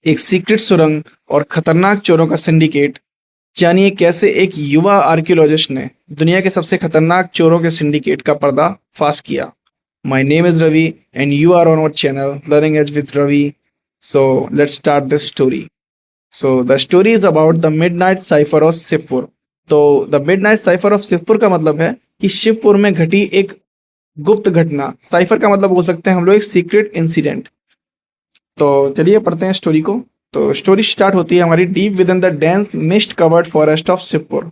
एक सीक्रेट सुरंग और खतरनाक चोरों का सिंडिकेट। जानिए कैसे एक युवा आर्कियोलॉजिस्ट ने दुनिया के सबसे खतरनाक चोरों के सिंडिकेट का पर्दाफाश किया। My name is Ravi and you are on our channel learning edge with Ravi. So let's start this story. So the story is about the midnight cipher of Shivpur. तो the midnight cipher of Shivpur का मतलब है कि शिवपुर में घटी एक गुप्त घटना। साइफर का मतलब बोल सकते हैं हम लोग एक सीक्रेट इंसिडेंट। तो चलिए पढ़ते हैं स्टोरी को। तो स्टोरी स्टार्ट होती है हमारी deep with in the dense mist covered forest of Shivpur.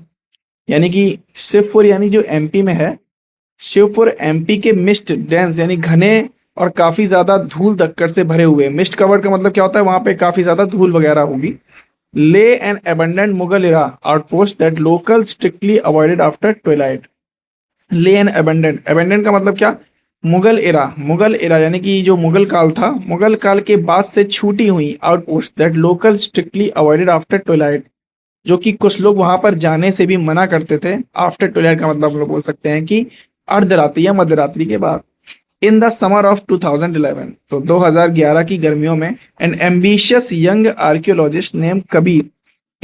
यानी कि शिवपुर यानी जो एमपी में है, शिवपुर एमपी के मिस्ट डेंस यानी घने और काफी ज्यादा धूल धक्कड़ से भरे हुए। मिस्ट कवर्ड का मतलब क्या होता है, वहां पे काफी ज्यादा धूल वगैरह होगी। Lay an abandoned Mughal era outpost that local strictly avoided after twilight. Lay an abandoned, abandoned का मतलब क्या, मुगल इरा। मुगल इरा यानी कि जो मुगल काल था, मुगल काल के बाद से छूटी हुई outpost that local strictly avoided after twilight, जो कि कुछ लोग वहां पर जाने से भी मना करते थे। आफ्टर ट्वेलाइट का मतलब हम लोग बोल सकते हैं कि अर्धरात्रि या मध्यरात्रि के बाद। इन द समर ऑफ 2011, तो 2011 की गर्मियों में, N ambitious young archaeologist name Kabir,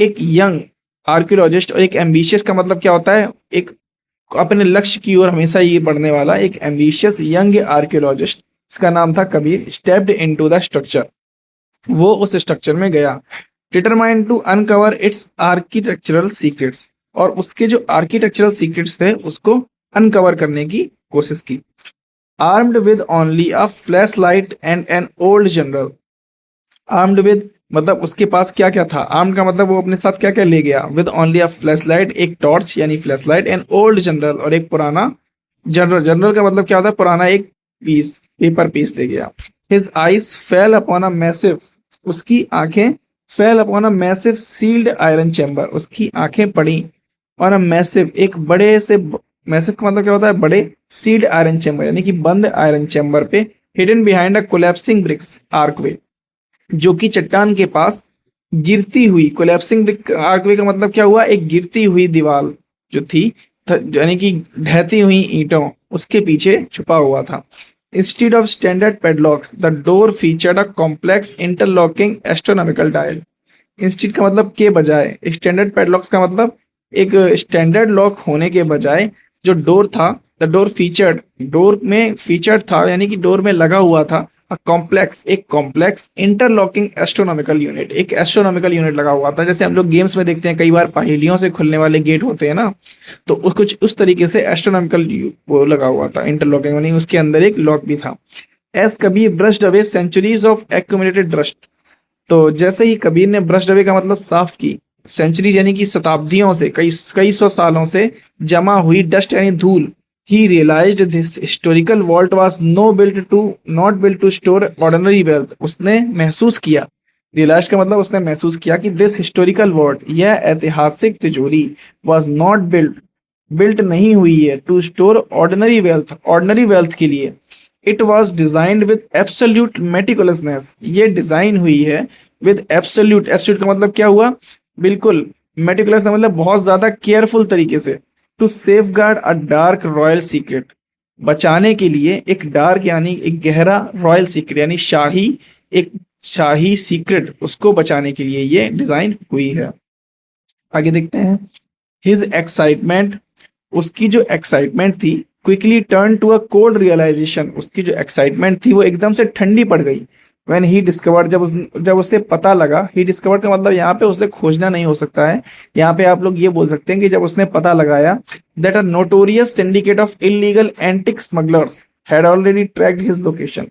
एक यंग आर्कियोलॉजिस्ट, और एक एम्बिशियस का मतलब क्या होता है, एक अपने लक्ष्य की ओर हमेशा ये बढ़ने वाला एक एम्बिशियस यंग आर्कियोलॉजिस्ट, इसका नाम था Kabir, stepped into the structure, वो उस स्ट्रक्चर में गया। Determined to uncover its architectural secrets, और उसके जो आर्किटेक्चरल सीक्रेट्स थे उसको अनकवर करने की कोशिश की। Armed with only a flash light and an old general. Armed with मतलब उसके पास क्या क्या था, आर्म्ड का मतलब वो अपने साथ क्या क्या ले गया। With only a flash light, एक टॉर्च यानी flash light, an old general, और एक पुराना जनरल। जनरल का मतलब क्या होता है, पुराना एक पीस, पेपर पीस ले गया। His eyes fell upon a massive, उसकी आंखें, fell upon a massive sealed iron chamber, उसकी आंखें पड़ी और अ मैसिव, एक बड़े से, मैसिव का मतलब क्या होता है, बड़े, सील्ड आयरन चैम्बर यानी कि बंद आयरन चैम्बर पे, hidden behind a collapsing bricks archway, जो कि चट्टान के पास गिरती हुई, कोलैप्सिंग आर्कवे का मतलब क्या हुआ, एक गिरती हुई दीवार जो थी, यानी कि ढहती हुई ईंटों, उसके पीछे छुपा हुआ था। Instead of standard padlocks the door featured a complex interlocking astronomical dial. Instead का मतलब के बजाय, स्टैंडर्ड पेडलॉक्स का मतलब एक स्टैंडर्ड लॉक होने के बजाय जो डोर था, द डोर फीचर्ड, डोर में फीचर्ड था यानी कि डोर में लगा हुआ था कॉम्प्लेक्स, एक कॉम्प्लेक्स इंटरलॉकिंग एस्ट्रोनॉमिकल यूनिट, एक एस्ट्रोनॉमिकल यूनिट लगा हुआ था। जैसे हम लोग गेम्स में देखते हैं कई बार पहेलियों से खुलने वाले गेट होते हैं ना, तो कुछ उस तरीके से एस्ट्रोनॉमिकल वो लगा हुआ था इंटरलॉकिंग, यानी उसके अंदर एक लॉक भी था। As Kabir brushed away centuries of accumulated dust, तो जैसे ही कबीर ने ब्रश्ड अवे का मतलब साफ की, सेंचुरीज यानी कि शताब्दियों से, कई कई सौ सालों से जमा हुई डस्ट यानी धूल, he realized this historical vault was not built to store ordinary wealth। उसने महसूस किया, realized का मतलब उसने महसूस किया कि this historical vault, यह ऐतिहासिक तिजोरी, was not built नहीं हुई है to store ordinary wealth के लिए। It was designed with absolute meticulousness, ये डिजाइन हुई है with absolute का मतलब क्या हुआ, बिल्कुल, meticulous का मतलब बहुत ज्यादा केयरफुल तरीके से, to safeguard a dark royal secret, बचाने के लिए एक डार्क यानी एक गहरा, रॉयल सीक्रेट यानी शाही, एक शाही सीक्रेट, उसको बचाने के लिए ये डिजाइन हुई है। आगे देखते हैं। हिज एक्साइटमेंट, उसकी जो एक्साइटमेंट थी, quickly turn to a cold realisation, उसकी जो एक्साइटमेंट थी वो एकदम से ठंडी पड़ गई। व्हेन ही डिस्कवर्ड, जब उसे पता लगा, ही डिस्कवर्ड का मतलब यहाँ पे उसने खोजना नहीं हो सकता है, यहाँ पे आप लोग ये बोल सकते हैं कि जब उसने पता लगाया that a notorious syndicate of illegal antique smugglers had already tracked his location,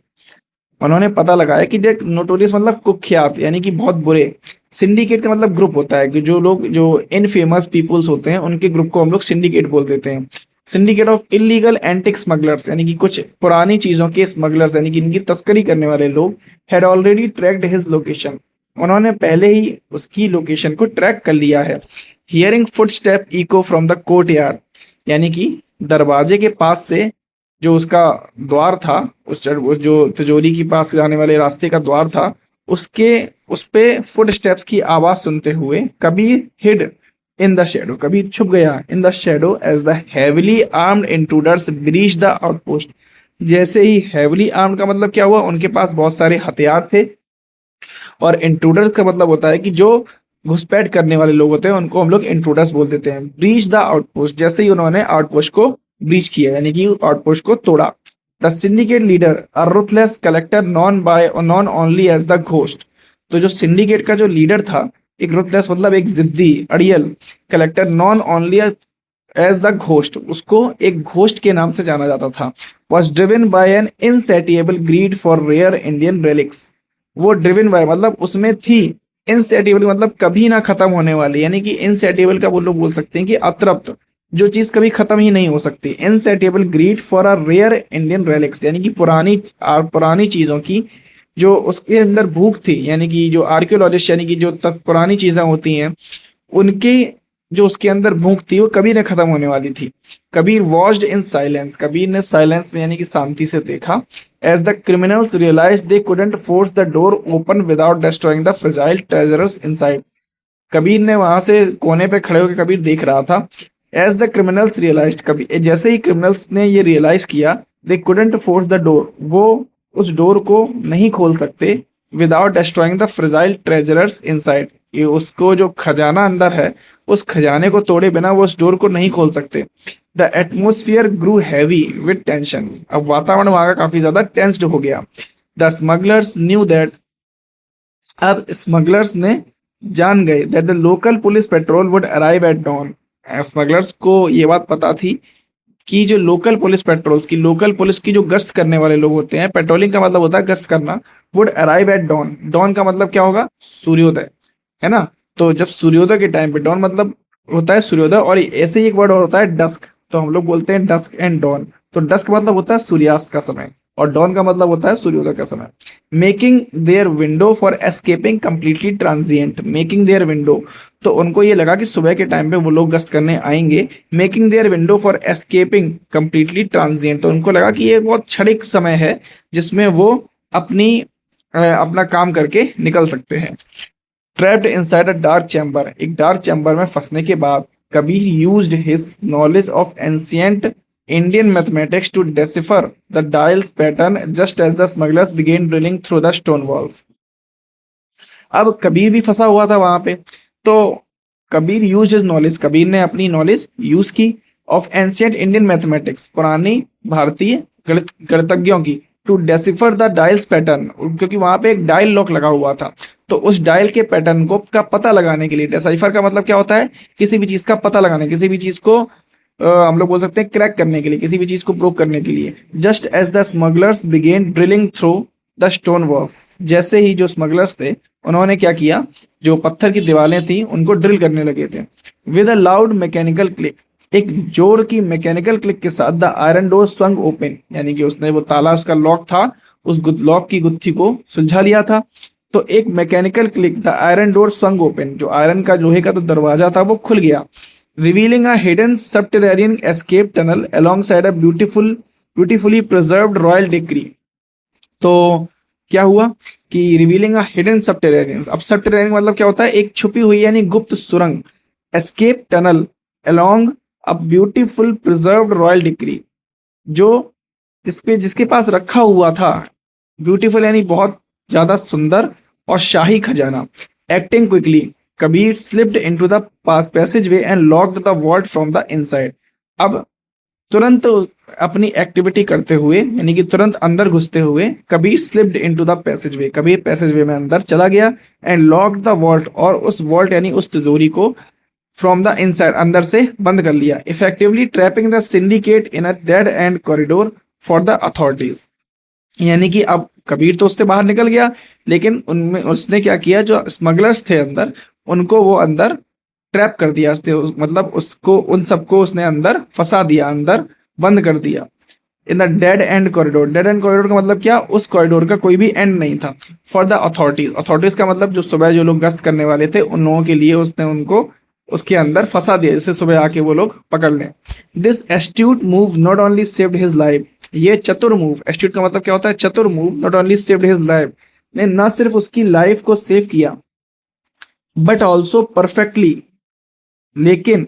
उन्होंने पता लगाया कि देख, नोटोरियस मतलब कुख्यात यानी कि बहुत बुरे, सिंडिकेट का मतलब ग्रुप होता है कि जो लोग, जो इनफेमस पीपुल्स होते हैं उनके ग्रुप को हम लोग सिंडिकेट बोल देते हैं। Syndicate of illegal antique smugglers यानी कि कुछ पुरानी चीजों के स्मगलर्स यानी कि इनकी तस्करी करने वाले लोग, had already tracked his location, उन्होंने पहले ही उसकी लोकेशन को ट्रैक कर लिया है। Hearing footstep eco from the court yard, यानी कि दरवाजे के पास से, जो उसका द्वार था, उस जो तिजोरी के पास जाने वाले रास्ते का द्वार था, उसके, उस पे फुट स्टेप्स की आवाज सुनते हुए Kabir hid in the shadow, Kabir छुप गया in the shadow as the heavily armed intruders breach the outpost. जैसे ही हैविली आर्म्ड का मतलब क्या हुआ, उनके पास बहुत सारे हथियार थे, और इंट्रूडर का मतलब होता है कि जो घुसपैठ करने वाले लोग होते हैं उनको हम लोग इंट्रूडर्स बोल देते हैं। ब्रीच द आउटपोस्ट, जैसे ही उन्होंने आउटपोस्ट को ब्रीच किया यानी कि आउटपोस्ट को तोड़ा। The syndicate leader a ruthless collector known only as the ghost. तो जो सिंडिकेट का जो लीडर था, एक रुथलेस मतलब एक जिद्दी अड़ियल, collector known only as the ghost, उसको एक घोस्ट के नाम से जाना जाता था। Was driven by an insatiable greed for rare Indian relics. वो ड्रिवन बाय मतलब उसमें थी, इनसेटिएबल मतलब कभी ना खत्म होने वाली, यानी कि इनसेटिएबल का वो लोग बोल सकते हैं कि अतृप्त, जो चीज कभी खत्म ही नहीं हो सकती। Insatiable greed for a rare Indian relics, यानी कि पुरानी चीजों की जो उसके अंदर भूख थी, यानी कि जो आर्कियोलॉजिस्ट यानी कि जो पुरानी चीजें होती हैं उनकी जो उसके अंदर भूख थी वो कभी न खत्म होने वाली थी। Kabir watched in silence, Kabir ने साइलेंस में यानी कि शांति से देखा। As the criminals realize they couldn't force the door open without destroying the fragile treasures inside. Kabir ने वहां से कोने पे खड़े होकर कबीर देख रहा था। As the criminals realize, Kabir जैसे ही क्रिमिनल्स ने ये रियलाइज किया, they couldn't force the door, वो उस डोर को नहीं खोल सकते without destroying the fragile treasures inside. ये उसको जो खजाना अंदर है उस खजाने को तोड़े बिना वो उस डोर को नहीं खोल सकते। The atmosphere grew heavy with tension, अब वातावरण वहां का काफी ज्यादा टेंस्ड हो गया। द स्मगलर्स न्यू दैट, अब स्मगलर्स ने जान गए that the local police patrol would arrive at dawn. Smugglers को ये बात पता थी कि जो लोकल पुलिस की जो गश्त करने वाले लोग होते हैं, पेट्रोलिंग का मतलब होता है गश्त करना, would arrive at dawn. Dawn का मतलब क्या होगा? सूर्योदय, है ना। तो जब सूर्योदय के टाइम पे, डॉन मतलब होता है सूर्योदय, और ऐसे ही एक वर्ड और होता है डस्क, तो हम लोग बोलते हैं डस्क एंड डॉन। तो डस्क मतलब होता है सूर्यास्त का समय और डॉन का मतलब होता है सूर्योदय का समय। Making their window for escaping completely transient, making their window, तो उनको ये लगा कि सुबह के टाइम पे वो लोग गश्त करने आएंगे। Making their window for escaping completely transient, तो उनको लगा कि ये बहुत क्षणिक समय है जिसमें वो अपना काम करके निकल सकते हैं। Trapped inside a dark chamber, एक डार्क चैम्बर में फंसने के बाद Kabir used his knowledge of ancient Indian mathematics to decipher the dials pattern just as the smugglers began drilling through the stone walls. अब कबीर भी फंसा हुआ था वहां पे, तो Kabir used his knowledge, Kabir ने अपनी नॉलेज यूज की, ऑफ एंशिएंट इंडियन मैथमेटिक्स, पुरानी भारतीय गणितज्ञों की, to decipher the dials pattern, क्योंकि वहां पे एक डायल लॉक लगा हुआ था, तो उस डायल के पैटर्न को का पता लगाने के लिए, डेसाइफर का मतलब क्या होता है? किसी भी चीज का पता लगाने, किसी भी चीज को हम लोग बोल सकते हैं क्रैक करने के लिए, किसी भी चीज को प्रूव करने के लिए। Just as the smugglers began drilling through the stone wall, जैसे ही जो स्मगलर्स थे उन्होंने क्या किया, जो पत्थर की दीवारें थी उनको ड्रिल करने लगे थे। With a loud mechanical click, एक जोर की मैकेनिकल क्लिक के साथ, the iron door swung open, यानी कि उसने वो ताला, उसका लॉक था, उस लॉक की गुत्थी को सुलझा लिया था। तो एक mechanical click, the iron door swung open, जो आयरन का लोहे का तो दरवाजा था वो खुल गया। Revealing a hidden subterranean escape tunnel alongside a beautifully preserved royal decree. तो क्या हुआ कि रिवीलिंग अ हिडन सबटेरेनियन, अब सबटेरेनियन मतलब क्या होता है? एक छुपी हुई यानी गुप्त सुरंग। Escape tunnel along a beautiful preserved royal decree, जो जिसके पास रखा हुआ था, ब्यूटीफुल यानी बहुत ज्यादा सुंदर, और शाही खजाना। Acting quickly, Kabir slipped into the pass passageway and locked the vault from the inside. अब तुरंत अपनी एक्टिविटी करते हुए, यानी कि तुरंत अंदर घुसते हुए, Kabir slipped into the passage way, Kabir passage वे में अंदर चला गया, एंड लॉक्ड द वॉल्ट, और उस वॉल्ट यानी उस तिजोरी को फ्रॉम द इनसाइड, अंदर से बंद कर लिया। Effectively trapping the syndicate in a dead and corridor for the authorities, यानी कि अब कबीर तो उससे बाहर निकल गया, लेकिन उनमें उसने क्या किया, जो स्मगलर्स थे अंदर उनको वो अंदर ट्रैप कर दिया, मतलब उसको, उन सबको उसने अंदर फंसा दिया, अंदर बंद कर दिया। In the dead and corridor, dead and corridor का मतलब क्या? उस कॉरिडोर का कोई भी एंड नहीं था। फॉर द अथॉरिटीज, अथॉरिटीज का मतलब जो सुबह जो लोग गश्त करने वाले थे उन लोगों के लिए उसने उनको उसके अंदर फंसा दिया, जिससे सुबह आके वो लोग पकड़ लें। This astute move not only saved his life, ये चतुर मूव, एस्ट्यूट का मतलब क्या होता है? चतुर move, not only saved his life, ने न सिर्फ उसकी लाइफ को सेव किया, बट ऑल्सो परफेक्टली, लेकिन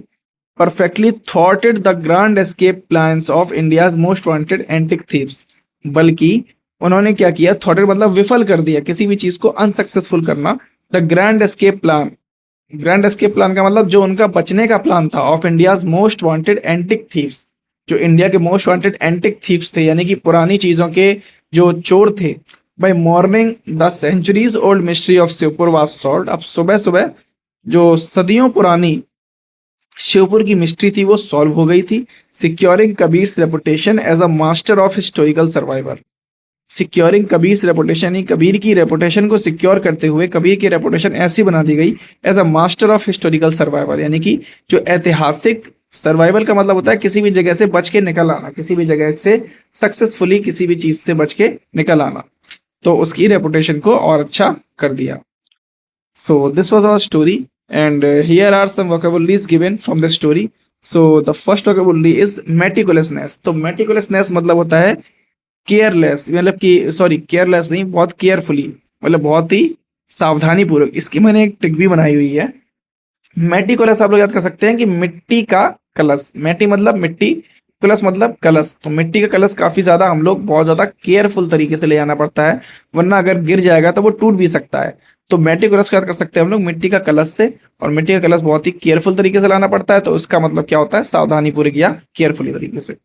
परफेक्टली थॉटेड the grand escape plans of India's most wanted antique thieves, बल्कि उन्होंने क्या किया, थ्वाटेड मतलब विफल कर दिया, किसी भी चीज को अनसक्सेसफुल करना। The grand escape plan, grand escape plan का मतलब जो उनका बचने का प्लान था, of India's most wanted antique thieves, जो इंडिया के मोस्ट वांटेड एंटिक थीव्स थे, यानी कि पुरानी चीजों के जो चोर थे। By morning the centuries old mystery of Shivpur was solved. अब सुबह सुबह जो सदियों पुरानी शिवपुर की मिस्ट्री थी वो सॉल्व हो गई थी। Securing Kabir's reputation as a master of historical survivor, securing Kabir reputation, यानी कबीर की रेपुटेशन को सिक्योर करते हुए कबीर की रेपुटेशन ऐसी बना दी गई as a master of historical survival, यानी कि जो ऐतिहासिक सर्वाइवल का मतलब होता है किसी भी जगह से बच के निकल आना, किसी भी जगह से सक्सेसफुली किसी भी चीज से बच के निकल आना, तो उसकी रेपुटेशन को और अच्छा कर दिया। So this was our story and here are some vocabularies given from this story. So the first vocabulary is meticulousness. तो मेटिकुलसनेस मतलब होता है केयरलेस, मतलब कि सॉरी केयरलेस नहीं, बहुत केयरफुली, मतलब बहुत ही सावधानी पूर्वक। इसकी मैंने एक ट्रिक भी बनाई हुई है। मैटी कलश आप लोग याद कर सकते हैं कि मिट्टी का कलश, मैटी मतलब मिट्टी, कलश मतलब कलश, तो मिट्टी का कलश काफी ज्यादा हम लोग बहुत ज्यादा केयरफुल तरीके से ले जाना पड़ता है, वरना अगर गिर जाएगा तो वो टूट भी सकता है। तो मैटी कलश को याद कर सकते हैं हम लोग मिट्टी का कलश से, और मिट्टी का कलश बहुत ही केयरफुल तरीके से लाना पड़ता है, तो उसका मतलब क्या होता है, सावधानी पूर्वक या केयरफुली तरीके से।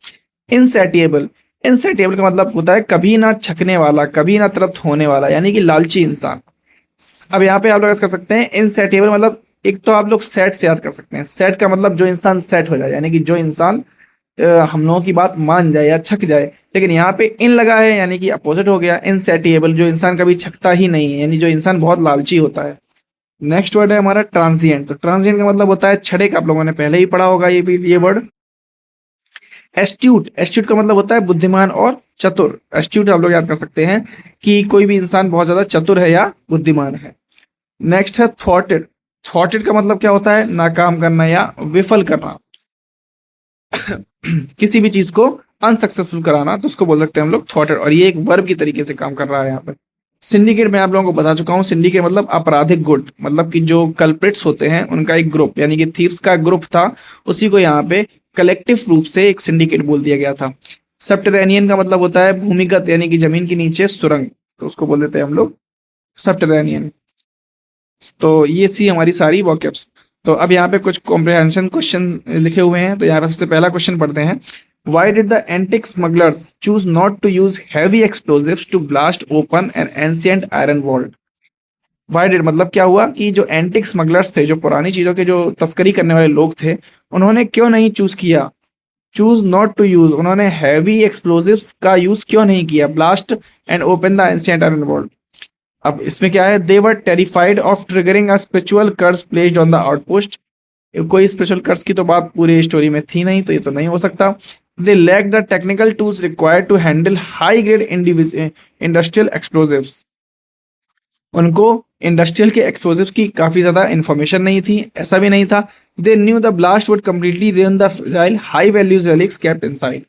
इनसेटिएबल, इनसेटिएबल का मतलब होता है कभी ना छकने वाला, कभी ना तृप्त होने वाला, यानी कि लालची इंसान। अब यहाँ पे आप लोग याद कर सकते हैं इनसेटिएबल मतलब, एक तो आप लोग सेट से याद कर सकते हैं, सेट का मतलब जो इंसान सेट हो जाए, यानी कि जो इंसान हम लोगों की बात मान जाए या छक जाए। लेकिन यहाँ पे इन लगा है, यानी कि अपोजिट हो गया, इनसेटिएबल जो इंसान कभी छकता ही नहीं है, यानी जो इंसान बहुत लालची होता है। नेक्स्ट वर्ड है हमारा ट्रांजिएंट। तो ट्रांजिएंट का मतलब होता है क्षणिक, आप लोगों ने पहले ही पढ़ा होगा ये वर्ड। एस्ट्यूट, एस्ट्यूट का मतलब होता है बुद्धिमान और चतुर। एस्ट्यूट आप लोग याद कर सकते हैं कि कोई भी इंसान बहुत ज्यादा चतुर है या बुद्धिमान है। नेक्स्ट है थॉटेड। थॉटेड का मतलब क्या होता है, नाकाम करना या विफल करना, किसी भी चीज को अनसक्सेसफुल कराना, तो उसको बोल सकते हैं हम लोग थॉटेड, और ये एक वर्ब की तरीके से काम कर रहा है यहाँ पर। सिंडिकेट मैं आप लोगों को बता चुका हूँ, सिंडिकेट मतलब आपराधिक गुट, मतलब कि जो कल्प्रिट्स होते हैं उनका एक ग्रुप, यानी कि थीव्स का ग्रुप था, उसी को यहाँ पे कलेक्टिव रूप से एक सिंडिकेट बोल दिया गया था। सबटेरेनियन का मतलब होता है भूमिगत, यानी कि जमीन के नीचे सुरंग, तो उसको बोल देते हैं हम लोग सबटेरेनियन। तो ये थी हमारी सारी वॉकैब्स। तो अब यहाँ पे कुछ कॉम्प्रिहेंशन क्वेश्चन लिखे हुए हैं, तो यहाँ पे सबसे पहला क्वेश्चन पढ़ते हैं। Why did the antique smugglers choose not to use heavy explosives to blast open an ancient iron vault? Why did मतलब क्या हुआ कि जो एंटिक स्मगलर्स थे, जो पुरानी चीजों के जो तस्करी करने वाले लोग थे, उन्होंने क्यों नहीं चूज किया, चूज नॉट टू यूज, उन्होंने हैवी एक्सप्लोजिव्स का यूज क्यों नहीं किया, blast and open the ancient iron vault. अब इसमें क्या है, they were terrified of triggering a spiritual curse placed on the outpost. कोई स्पिरिचुअल कर्स की तो बात पूरी स्टोरी में थी नहीं, तो ये तो नहीं हो सकता। They lack the technical tools required to handle high grade industrial explosives, उनको इंडस्ट्रियल के एक्सप्लोजिव्स की काफी ज्यादा इंफॉर्मेशन नहीं थी, ऐसा भी नहीं था। They knew the blast would completely ruin the fragile high values relics kept inside।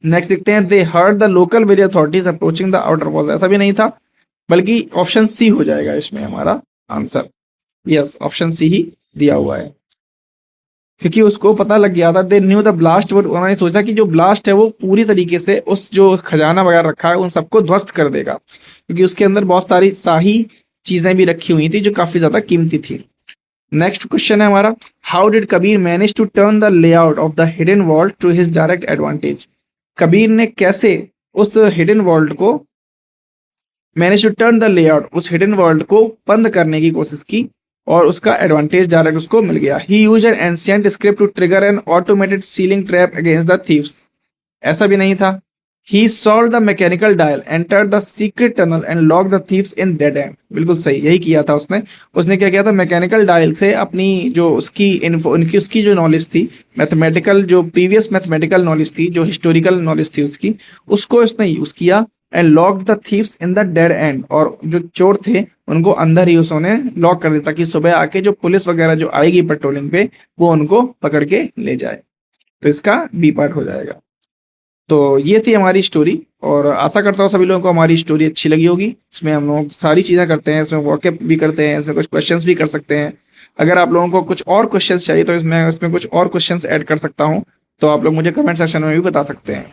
Next देखते हैं, दे heard the local very authorities approaching the outer walls, ऐसा भी नहीं था, बल्कि ऑप्शन सी हो जाएगा इसमें हमारा आंसर। यस, ऑप्शन सी ही दिया हुआ है, क्योंकि उसको पता लग गया था, they knew the blast would, उन्होंने सोचा कि जो ब्लास्ट है वो पूरी तरीके से उस जो खजाना वगैरह रखा है उन सबको ध्वस्त कर देगा, क्योंकि उसके अंदर बहुत सारी शाही चीजें भी रखी हुई थी जो काफी ज्यादा कीमती थी। नेक्स्ट क्वेश्चन है हमारा, how did Kabir manage to turn the layout of the hidden vault to his direct advantage. Kabir ने कैसे उस हिडन वॉल्ट को, manage to turn the layout, उस हिडन वॉल्ट को बंद करने की कोशिश की और उसका एडवांटेज डायरेक्ट उसको मिल गया। He used an ancient script to trigger an automated sealing trap against the thieves, ऐसा भी नहीं था। He solved the mechanical dial, entered the secret tunnel and locked the thieves in dead end। बिल्कुल सही, यही किया था उसने। उसने क्या किया था, मैकेनिकल डायल से अपनी जो उसकी इन्फो, उनकी उसकी जो नॉलेज थी, मैथमेटिकल जो प्रीवियस मैथमेटिकल नॉलेज थी, जो हिस्टोरिकल नॉलेज थी उसकी, उसको उसने यूज किया and locked the thieves in the dead and, और जो चोर थे उनको अंदर ही उसने लॉक कर दिया ताकि सुबह आके जो पुलिस वगैरह जो आएगी पेट्रोलिंग पे वो उनको पकड़ के ले जाए। तो इसका बी पार्ट हो जाएगा। तो ये थी हमारी स्टोरी, और आशा करता हूँ सभी लोगों को हमारी स्टोरी अच्छी लगी होगी। इसमें हम लोग सारी चीज़ें करते हैं, इसमें वॉकअप भी करते हैं, इसमें कुछ क्वेश्चंस भी कर सकते हैं। अगर आप लोगों को कुछ और क्वेश्चंस चाहिए तो इसमें कुछ और क्वेश्चंस ऐड कर सकता हूँ, तो आप लोग मुझे कमेंट सेक्शन में भी बता सकते हैं।